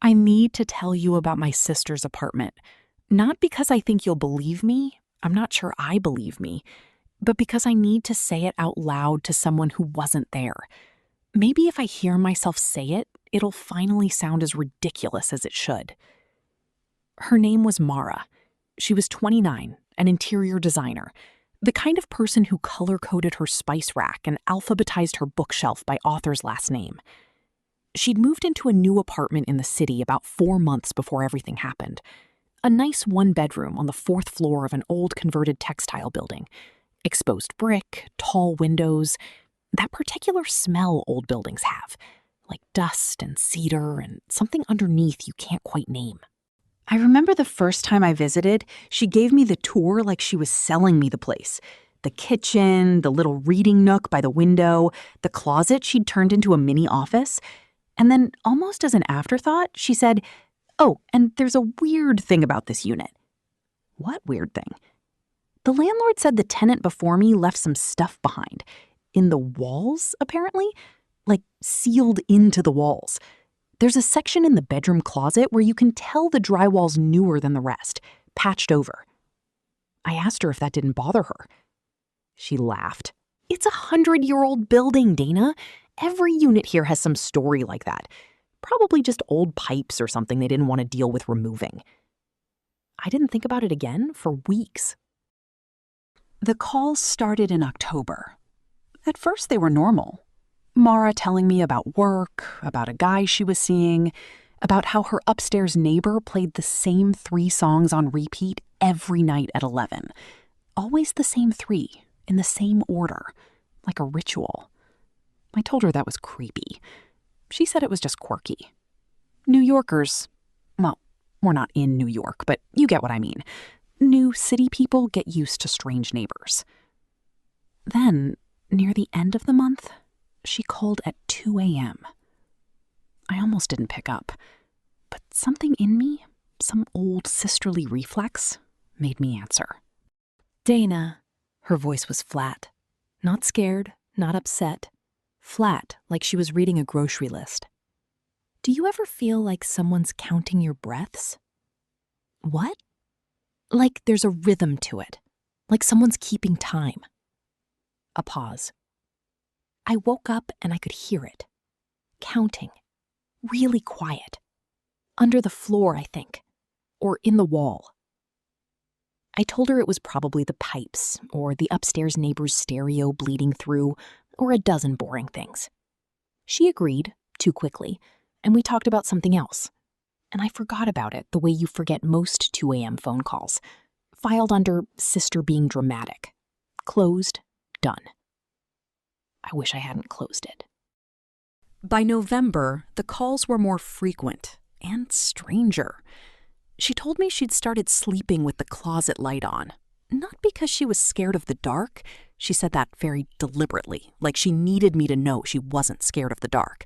I need to tell you about my sister's apartment. Not because I think you'll believe me, I'm not sure I believe me, but because I need to say it out loud to someone who wasn't there. Maybe if I hear myself say it, it'll finally sound as ridiculous as it should. Her name was Mara. She was 29, an interior designer, the kind of person who color-coded her spice rack and alphabetized her bookshelf by author's last name. She'd moved into a new apartment in the city about 4 months before everything happened. A nice one-bedroom on the 4th floor of an old converted textile building. Exposed brick, tall windows, that particular smell old buildings have, like dust and cedar and something underneath you can't quite name. I remember the first time I visited, she gave me the tour like she was selling me the place. The kitchen, the little reading nook by the window, the closet she'd turned into a mini office. And then, almost as an afterthought, she said, "Oh, and there's a weird thing about this unit." What weird thing? The landlord said the tenant before me left some stuff behind. In the walls, apparently? Like sealed into the walls. There's a section in the bedroom closet where you can tell the drywall's newer than the rest, patched over. I asked her if that didn't bother her. She laughed. "It's a 100-year-old building, Dana. Every unit here has some story like that. Probably just old pipes or something they didn't want to deal with removing." I didn't think about it again for weeks. The calls started in October. At first they were normal. Mara telling me about work, about a guy she was seeing, about how her upstairs neighbor played the same 3 songs on repeat every night at 11. Always the same 3, in the same order, like a ritual. I told her that was creepy. She said it was just quirky. New Yorkers, well, we're not in New York, but you get what I mean. New city people get used to strange neighbors. Then, near the end of the month, she called at 2 a.m. I almost didn't pick up, but something in me, some old sisterly reflex, made me answer. "Dana." Her voice was flat. Not scared, not upset. Flat, like she was reading a grocery list. "Do you ever feel like someone's counting your breaths?" "What?" "Like there's a rhythm to it. Like someone's keeping time." A pause. I woke up and I could hear it. Counting. Really quiet. Under the floor, I think. Or in the wall. I told her it was probably the pipes, or the upstairs neighbor's stereo bleeding through, or a dozen boring things. She agreed, too quickly, and we talked about something else. And I forgot about it the way you forget most 2 a.m. phone calls. Filed under sister being dramatic. Closed, done. I wish I hadn't closed it. By November, the calls were more frequent and stranger. She told me she'd started sleeping with the closet light on. Not because she was scared of the dark. She said that very deliberately, like she needed me to know she wasn't scared of the dark.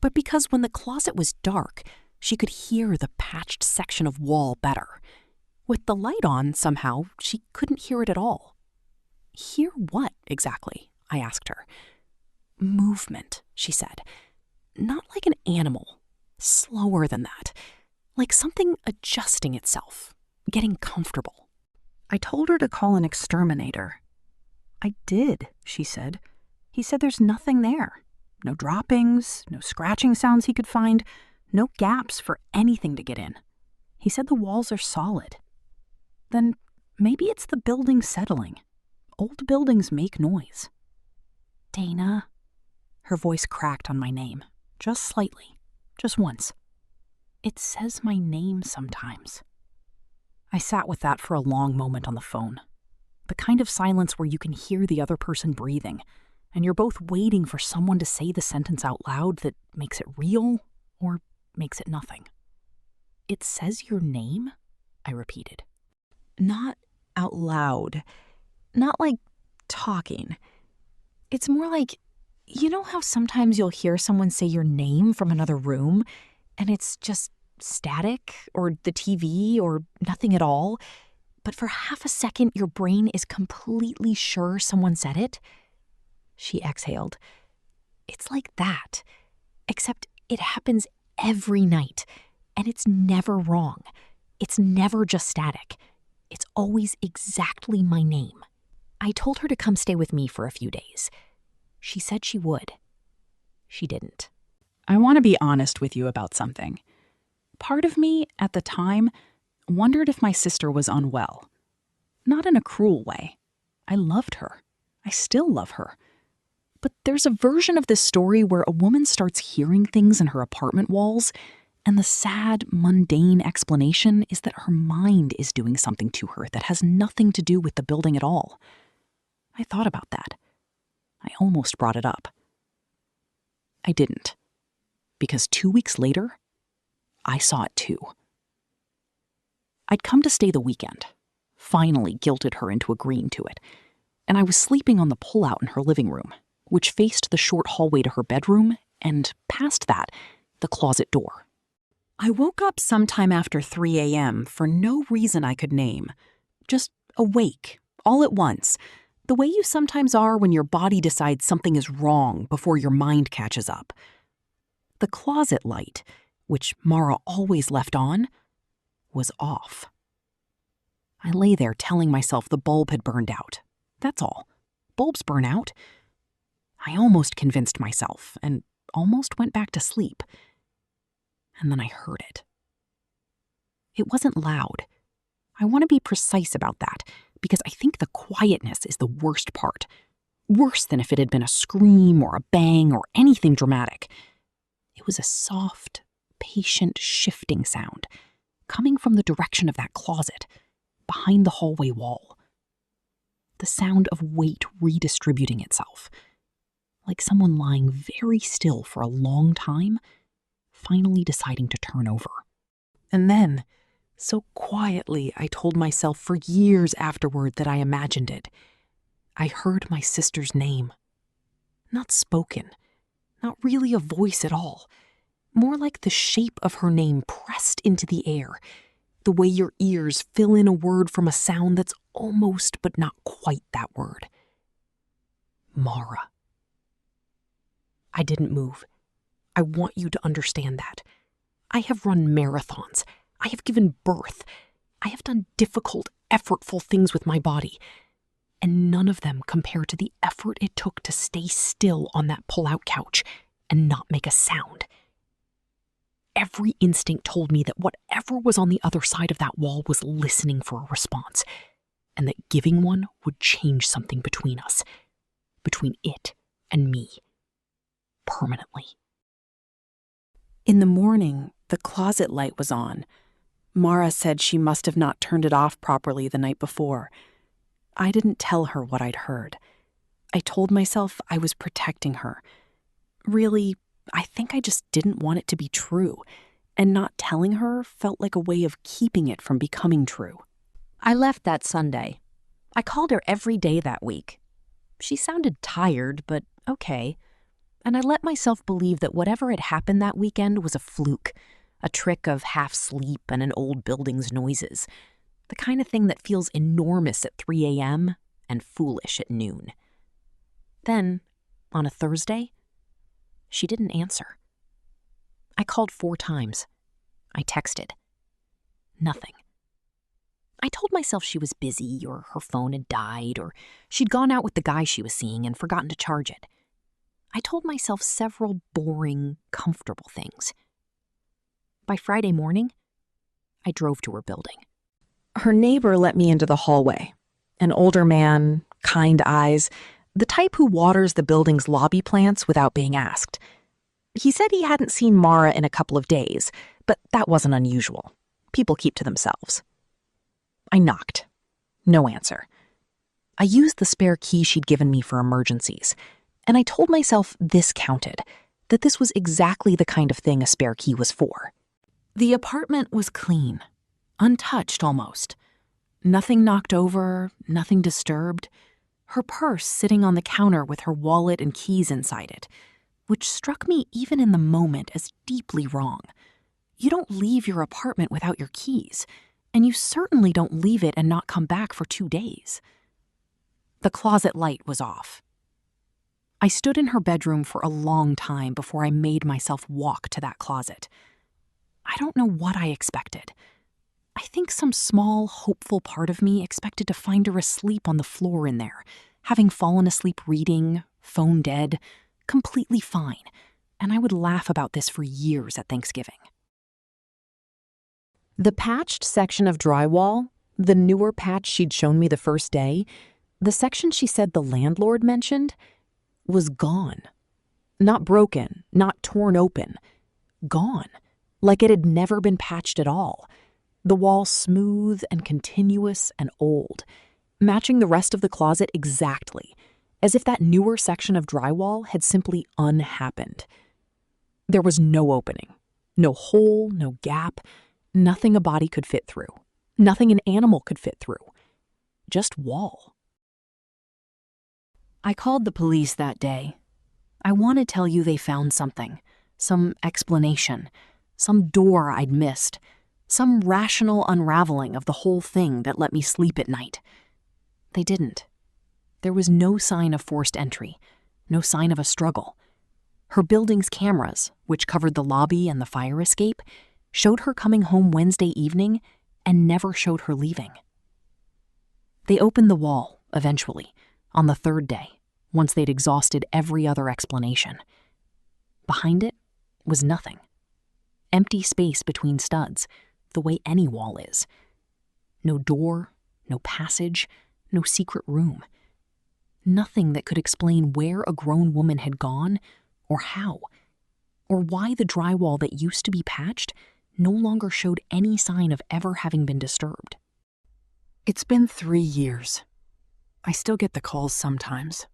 But because when the closet was dark, she could hear the patched section of wall better. With the light on, somehow, she couldn't hear it at all. "Hear what, exactly?" I asked her. "Movement," she said. "Not like an animal. Slower than that. Like something adjusting itself, getting comfortable." I told her to call an exterminator. "I did," she said. "He said there's nothing there. No droppings, no scratching sounds he could find, no gaps for anything to get in. He said the walls are solid." Then maybe it's the building settling. Old buildings make noise. "Dana." Her voice cracked on my name, just slightly, just once. "It says my name sometimes." I sat with that for a long moment on the phone. The kind of silence where you can hear the other person breathing, and you're both waiting for someone to say the sentence out loud that makes it real or makes it nothing. "It says your name?" I repeated. Not out loud. Not like talking. It's more like, you know how sometimes you'll hear someone say your name from another room, and it's just static, or the TV, or nothing at all, but for half a second your brain is completely sure someone said it? She exhaled. "It's like that, except it happens every night, And it's never wrong. It's never just static. It's always exactly my name. I told her to come stay with me for a few days. She said she would. She didn't. I want to be honest with you about something. Part of me, at the time, wondered if my sister was unwell. Not in a cruel way. I loved her. I still love her. But there's a version of this story where a woman starts hearing things in her apartment walls, and the sad, mundane explanation is that her mind is doing something to her that has nothing to do with the building at all. I thought about that. I almost brought it up. I didn't. Because 2 weeks later, I saw it too. I'd come to stay the weekend, finally guilted her into agreeing to it, and I was sleeping on the pullout in her living room, which faced the short hallway to her bedroom, and past that, the closet door. I woke up sometime after 3 a.m. for no reason I could name. Just awake, all at once, the way you sometimes are when your body decides something is wrong before your mind catches up. The closet light, which Mara always left on, was off. I lay there telling myself the bulb had burned out. That's all. Bulbs burn out. I almost convinced myself and almost went back to sleep. And then I heard it. It wasn't loud. I want to be precise about that because I think the quietness is the worst part. Worse than if it had been a scream or a bang or anything dramatic. It was a soft, patient shifting sound coming from the direction of that closet, behind the hallway wall. The sound of weight redistributing itself, like someone lying very still for a long time, finally deciding to turn over. And then, so quietly, I told myself for years afterward that I imagined it. I heard my sister's name. Not spoken, not really a voice at all. More like the shape of her name pressed into the air, the way your ears fill in a word from a sound that's almost but not quite that word. Mara. I didn't move. I want you to understand that. I have run marathons. I have given birth. I have done difficult, effortful things with my body. And none of them compare to the effort it took to stay still on that pull-out couch and not make a sound. Every instinct told me that whatever was on the other side of that wall was listening for a response, and that giving one would change something between us, between it and me, permanently. In the morning, the closet light was on. Mara said she must have not turned it off properly the night before. I didn't tell her what I'd heard. I told myself I was protecting her. Really, I think I just didn't want it to be true, and not telling her felt like a way of keeping it from becoming true. I left that Sunday. I called her every day that week. She sounded tired, but okay. And I let myself believe that whatever had happened that weekend was a fluke, a trick of half sleep and an old building's noises, the kind of thing that feels enormous at 3 a.m. and foolish at noon. Then, on a Thursday, she didn't answer. I called 4 times. I texted. Nothing. I told myself she was busy, or her phone had died, or she'd gone out with the guy she was seeing and forgotten to charge it. I told myself several boring, comfortable things. By Friday morning, I drove to her building. Her neighbor let me into the hallway. An older man, kind eyes, the type who waters the building's lobby plants without being asked. He said he hadn't seen Mara in a couple of days, but that wasn't unusual. People keep to themselves. I knocked. No answer. I used the spare key she'd given me for emergencies, and I told myself this counted, that this was exactly the kind of thing a spare key was for. The apartment was clean, untouched almost. Nothing knocked over, nothing disturbed. Her purse sitting on the counter with her wallet and keys inside it, which struck me even in the moment as deeply wrong. You don't leave your apartment without your keys, and you certainly don't leave it and not come back for 2 days. The closet light was off. I stood in her bedroom for a long time before I made myself walk to that closet. I don't know what I expected. I think some small, hopeful part of me expected to find her asleep on the floor in there, having fallen asleep reading, phone dead, completely fine, and I would laugh about this for years at Thanksgiving. The patched section of drywall, the newer patch she'd shown me the first day, the section she said the landlord mentioned, was gone. Not broken, not torn open. Gone. Like it had never been patched at all. The wall smooth and continuous and old, matching the rest of the closet exactly, as if that newer section of drywall had simply unhappened. There was no opening, no hole, no gap, nothing a body could fit through, nothing an animal could fit through. Just wall. I called the police that day. I want to tell you they found something, some explanation, some door I'd missed, some rational unraveling of the whole thing that let me sleep at night. They didn't. There was no sign of forced entry, no sign of a struggle. Her building's cameras, which covered the lobby and the fire escape, showed her coming home Wednesday evening and never showed her leaving. They opened the wall, eventually, on the third day, once they'd exhausted every other explanation. Behind it was nothing. Empty space between studs, the way any wall is. No door, no passage, no secret room. Nothing that could explain where a grown woman had gone, or how, or why the drywall that used to be patched no longer showed any sign of ever having been disturbed. It's been 3 years. I still get the calls sometimes.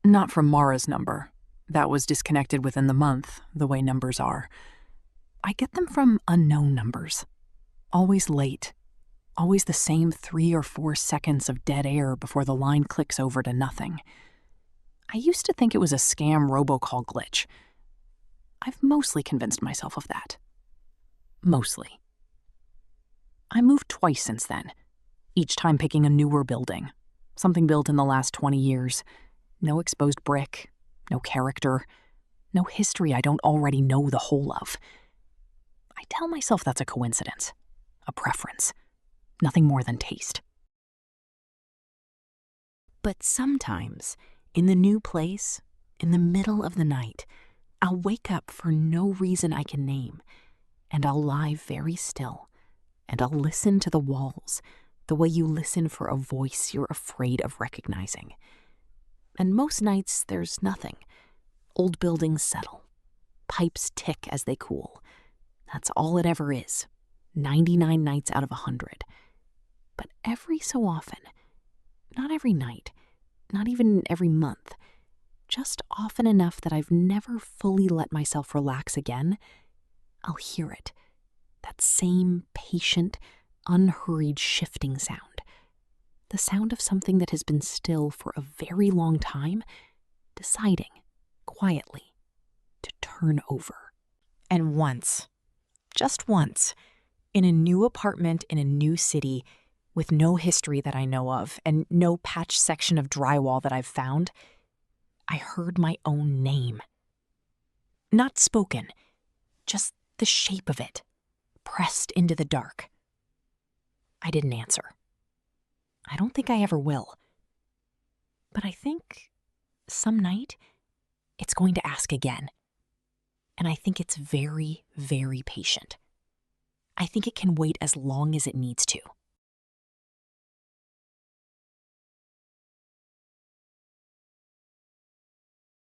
Not from Mara's number. That was disconnected within the month, the way numbers are. I get them from unknown numbers. Always late. Always the same 3 or 4 seconds of dead air before the line clicks over to nothing. I used to think it was a scam robocall glitch. I've mostly convinced myself of that. Mostly. I moved twice since then, each time picking a newer building, something built in the last 20 years. No exposed brick, no character, no history I don't already know the whole of. I tell myself that's a coincidence, a preference, nothing more than taste. But sometimes, in the new place, in the middle of the night, I'll wake up for no reason I can name, and I'll lie very still, and I'll listen to the walls the way you listen for a voice you're afraid of recognizing. And most nights, there's nothing. Old buildings settle. Pipes tick as they cool. That's all it ever is. 99 nights out of 100. But every so often, not every night, not even every month, just often enough that I've never fully let myself relax again, I'll hear it. That same patient, unhurried shifting sound. The sound of something that has been still for a very long time, deciding, quietly, to turn over. And once, just once, in a new apartment in a new city, with no history that I know of and no patched section of drywall that I've found, I heard my own name. Not spoken, just the shape of it, pressed into the dark. I didn't answer. I don't think I ever will. But I think some night it's going to ask again. And I think it's very, very patient. I think it can wait as long as it needs to.